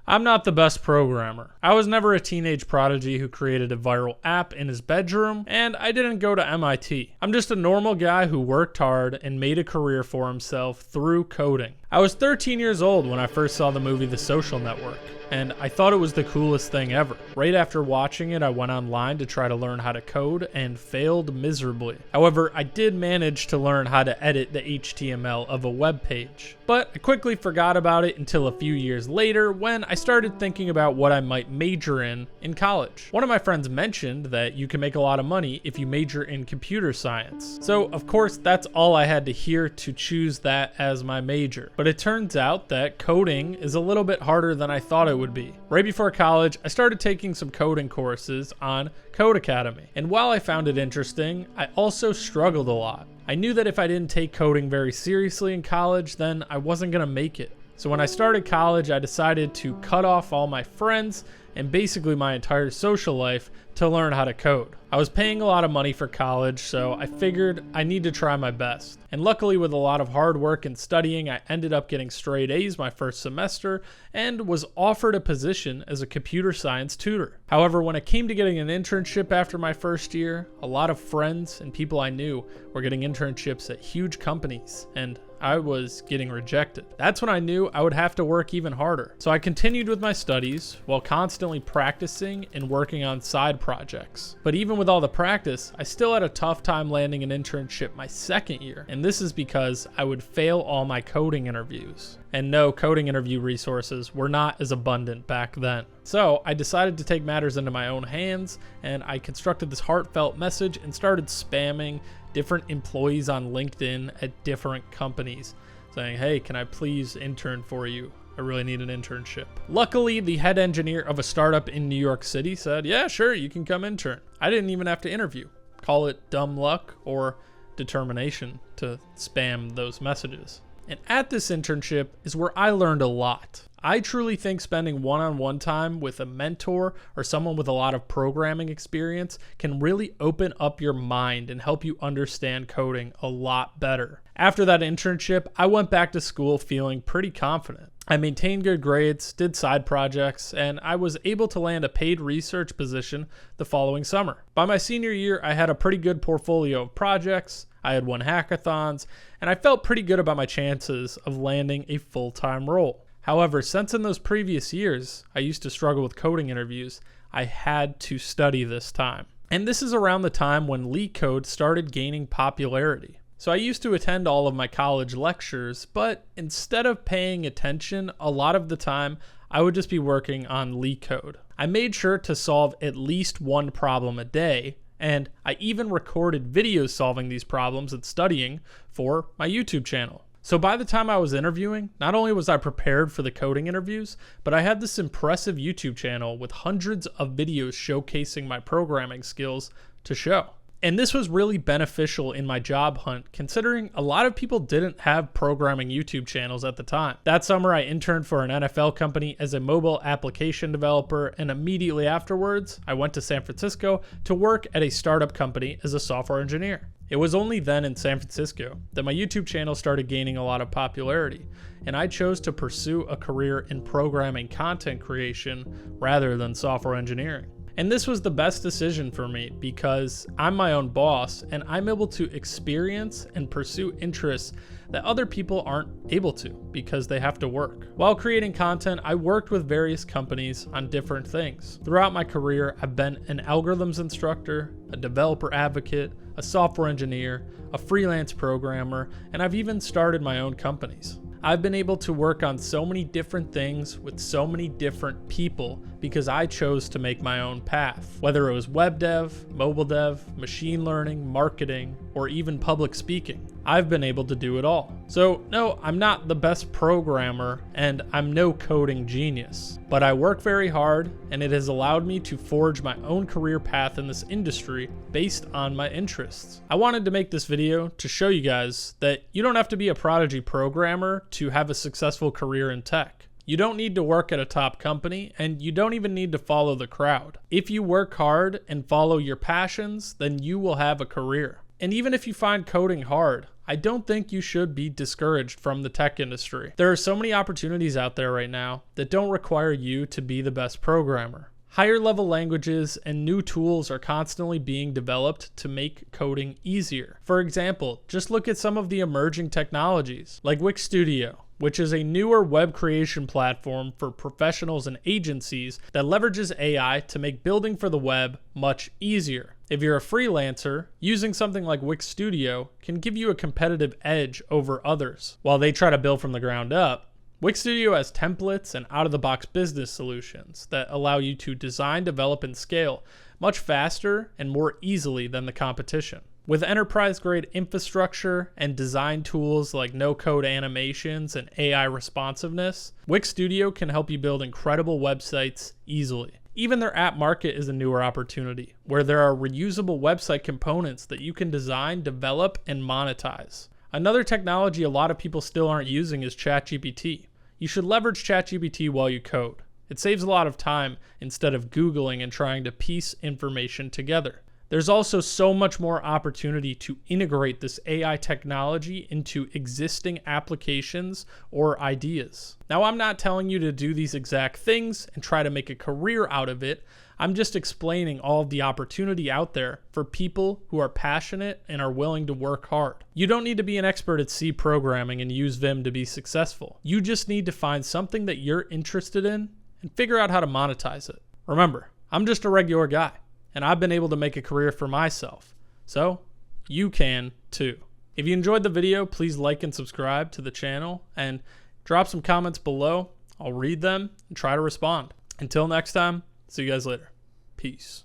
I'm not the best programmer. I was never a teenage prodigy who created a viral app in his bedroom, and I didn't go to MIT. I'm just a normal guy who worked hard and made a career for himself through coding. I was 13 years old when I first saw the movie The Social Network, and I thought it was the coolest thing ever. Right after watching it, I went online to try to learn how to code and failed miserably. However, I did manage to learn how to edit the HTML of a web page. But I quickly forgot about it until a few years later when I started thinking about what I might major in college. One of my friends mentioned that you can make a lot of money if you major in computer science. So of course that's all I had to hear to choose that as my major. But it turns out that coding is a little bit harder than I thought it would be. Right before college, I started taking some coding courses on Codecademy. And while I found it interesting, I also struggled a lot. I knew that if I didn't take coding very seriously in college, then I wasn't gonna make it. So when I started college, I decided to cut off all my friends and basically my entire social life to learn how to code. I was paying a lot of money for college, so I figured I need to try my best. And luckily, with a lot of hard work and studying, I ended up getting straight A's my first semester and was offered a position as a computer science tutor. However, when it came to getting an internship after my first year, a lot of friends and people I knew were getting internships at huge companies, and I was getting rejected. That's when I knew I would have to work even harder. So I continued with my studies while constantly practicing and working on side projects. But even with all the practice, I still had a tough time landing an internship my second year. And this is because I would fail all my coding interviews. And no, coding interview resources were not as abundant back then. So I decided to take matters into my own hands, and I constructed this heartfelt message and started spamming different employees on LinkedIn at different companies saying, hey, can I please intern for you? I really need an internship. Luckily, the head engineer of a startup in New York City said, yeah, sure, you can come intern. I didn't even have to interview. Call it dumb luck or determination to spam those messages. And at this internship is where I learned a lot. I truly think spending one-on-one time with a mentor or someone with a lot of programming experience can really open up your mind and help you understand coding a lot better. After that internship, I went back to school feeling pretty confident. I maintained good grades, did side projects, and I was able to land a paid research position the following summer. By my senior year, I had a pretty good portfolio of projects, I had won hackathons, and I felt pretty good about my chances of landing a full-time role. However, since in those previous years, I used to struggle with coding interviews, I had to study this time. And this is around the time when LeetCode started gaining popularity. So I used to attend all of my college lectures, but instead of paying attention, a lot of the time, I would just be working on LeetCode. I made sure to solve at least one problem a day, and I even recorded videos solving these problems and studying for my YouTube channel. So by the time I was interviewing, not only was I prepared for the coding interviews, but I had this impressive YouTube channel with hundreds of videos showcasing my programming skills to show. And this was really beneficial in my job hunt, considering a lot of people didn't have programming YouTube channels at the time. That summer, I interned for an NFL company as a mobile application developer, and immediately afterwards, I went to San Francisco to work at a startup company as a software engineer. It was only then in San Francisco that my YouTube channel started gaining a lot of popularity, and I chose to pursue a career in programming content creation rather than software engineering. And this was the best decision for me because I'm my own boss and I'm able to experience and pursue interests that other people aren't able to because they have to work. While creating content, I worked with various companies on different things. Throughout my career, I've been an algorithms instructor, a developer advocate, a software engineer, a freelance programmer, and I've even started my own companies. I've been able to work on so many different things with so many different people because I chose to make my own path. Whether it was web dev, mobile dev, machine learning, marketing, or even public speaking, I've been able to do it all. So no, I'm not the best programmer and I'm no coding genius, but I work very hard and it has allowed me to forge my own career path in this industry based on my interests. I wanted to make this video to show you guys that you don't have to be a prodigy programmer to have a successful career in tech. You don't need to work at a top company, and you don't even need to follow the crowd. If you work hard and follow your passions, then you will have a career. And even if you find coding hard, I don't think you should be discouraged from the tech industry. There are so many opportunities out there right now that don't require you to be the best programmer. Higher level languages and new tools are constantly being developed to make coding easier. For example, just look at some of the emerging technologies like Wix Studio, which is a newer web creation platform for professionals and agencies that leverages AI to make building for the web much easier. If you're a freelancer, using something like Wix Studio can give you a competitive edge over others. While they try to build from the ground up, Wix Studio has templates and out-of-the-box business solutions that allow you to design, develop, and scale much faster and more easily than the competition. With enterprise-grade infrastructure and design tools like no-code animations and AI responsiveness, Wix Studio can help you build incredible websites easily. Even their app market is a newer opportunity, where there are reusable website components that you can design, develop, and monetize. Another technology a lot of people still aren't using is ChatGPT. You should leverage ChatGPT while you code. It saves a lot of time instead of Googling and trying to piece information together. There's also so much more opportunity to integrate this AI technology into existing applications or ideas. Now, I'm not telling you to do these exact things and try to make a career out of it. I'm just explaining all of the opportunity out there for people who are passionate and are willing to work hard. You don't need to be an expert at C programming and use Vim to be successful. You just need to find something that you're interested in and figure out how to monetize it. Remember, I'm just a regular guy, and I've been able to make a career for myself. So, you can too. If you enjoyed the video, please like and subscribe to the channel and drop some comments below. I'll read them and try to respond. Until next time, see you guys later. Peace.